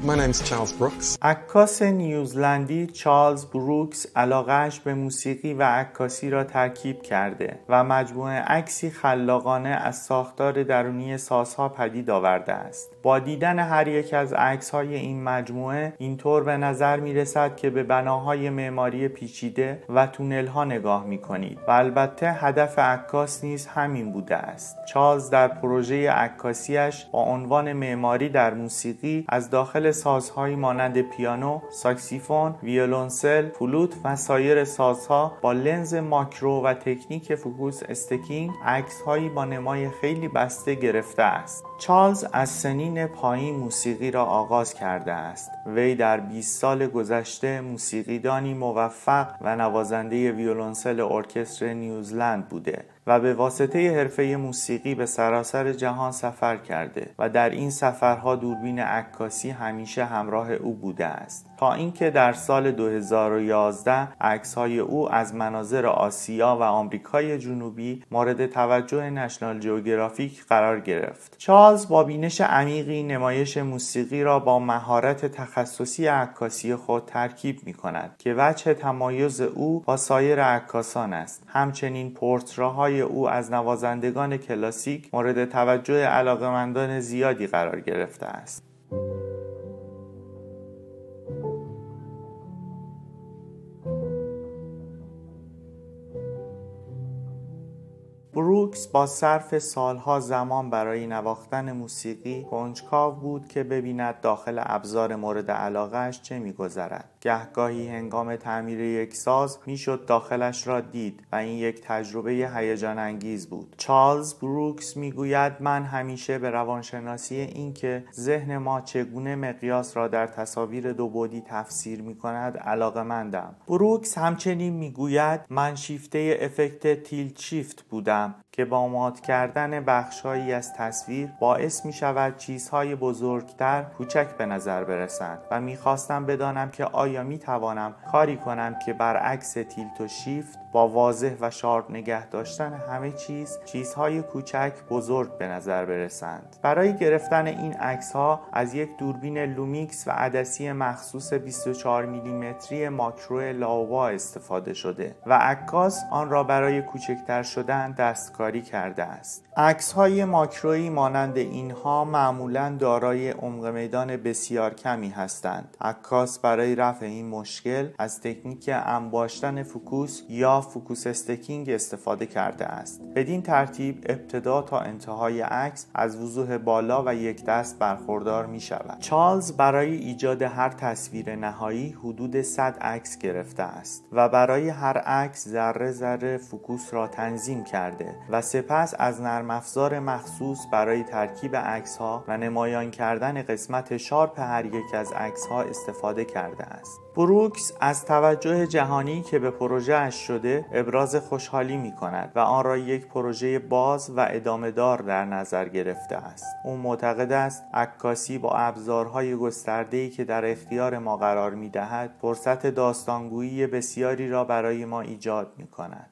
My name is Charles Brooks. عکاس نیوزلندی چارلز بروکس علاقه‌اش به موسیقی و عکاسی را ترکیب کرده و مجموعه عکسی خلاقانه از ساختار درونی سازها پدید آورده است. با دیدن هر یک از عکس‌های این مجموعه اینطور به نظر می‌رسد که به بناهای معماری پیچیده و تونل‌ها نگاه می‌کنید و البته هدف عکاس نیز همین بوده است. چارلز در پروژه عکاسیش با عنوان معماری در موسیقی از داخل سازهایی مانند پیانو، ساکسیفون، ویولنسل، فلوت و سایر سازها با لنز ماکرو و تکنیک فوکوس استکینگ عکس‌هایی با نمای خیلی بسته گرفته است. چارلز از سنین پایین موسیقی را آغاز کرده است. وی در 20 سال گذشته موسیقیدانی موفق و نوازنده ویولنسل ارکستر نیوزلند بوده و به واسطه حرفه موسیقی به سراسر جهان سفر کرده و در این سفرها دوربین عکاسی همیشه همراه او بوده است، تا اینکه در سال 2011 عکس‌های او از مناظر آسیا و آمریکای جنوبی مورد توجه نشنال جئوگرافیک قرار گرفت. چارلز با بینش عمیقی نمایش موسیقی را با مهارت تخصصی عکاسی خود ترکیب می‌کند که وجه تمایز او با سایر عکاسان است. همچنین پورتره‌های او از نوازندگان کلاسیک مورد توجه علاقه‌مندان زیادی قرار گرفته است. بروکس با صرف سالها زمان برای نواختن موسیقی کنجکاو بود که ببیند داخل ابزار مورد علاقه‌اش چه می‌گذرد. گهگاهی هنگام تعمیر یک ساز میشد داخلش را دید و این یک تجربه هیجان انگیز بود. چارلز بروکس میگوید من همیشه به روانشناسی این که ذهن ما چگونه مقیاس را در تصاویر دو بعدی تفسیر می‌کند علاقه‌مندم. بروکس همچنین میگوید من شیفته افکت تیلت شیفت بودم که با مات کردن بخش‌هایی از تصویر باعث می شود چیزهای بزرگتر کوچک به نظر برسند و می خواستم بدانم که آیا می توانم کاری کنم که برعکس تیلت و شیفت با واضح و شارپ نگه داشتن همه چیزهای کوچک بزرگ به نظر برسند. برای گرفتن این عکس‌ها از یک دوربین لومیکس و عدسی مخصوص 24 میلیمتری ماکرو لاووا استفاده شده و عکاس آن را برای کوچکتر شدن دستکاری کرده است. عکس‌های ماکرویی مانند اینها معمولاً دارای عمق میدان بسیار کمی هستند. عکاس برای رفع این مشکل از تکنیک انباشتن فوکوس یا فوکوس استکینگ استفاده کرده است. بدین ترتیب ابتدا تا انتهای عکس از وضوح بالا و یک دست برخوردار می شود. چارلز برای ایجاد هر تصویر نهایی حدود 100 عکس گرفته است و برای هر عکس ذره ذره فوکوس را تنظیم کرده و سپس از نرم افزار مخصوص برای ترکیب عکس‌ها و نمایان کردن قسمت شارپ هر یک از عکس‌ها استفاده کرده است. بروکس از توجه جهانی که به پروژه‌اش شده ابراز خوشحالی می‌کند و آن را یک پروژه باز و ادامه‌دار در نظر گرفته است. او معتقد است عکاسی با ابزارهای گسترده‌ای که در اختیار ما قرار می‌دهد فرصت داستانگویی بسیاری را برای ما ایجاد می‌کند.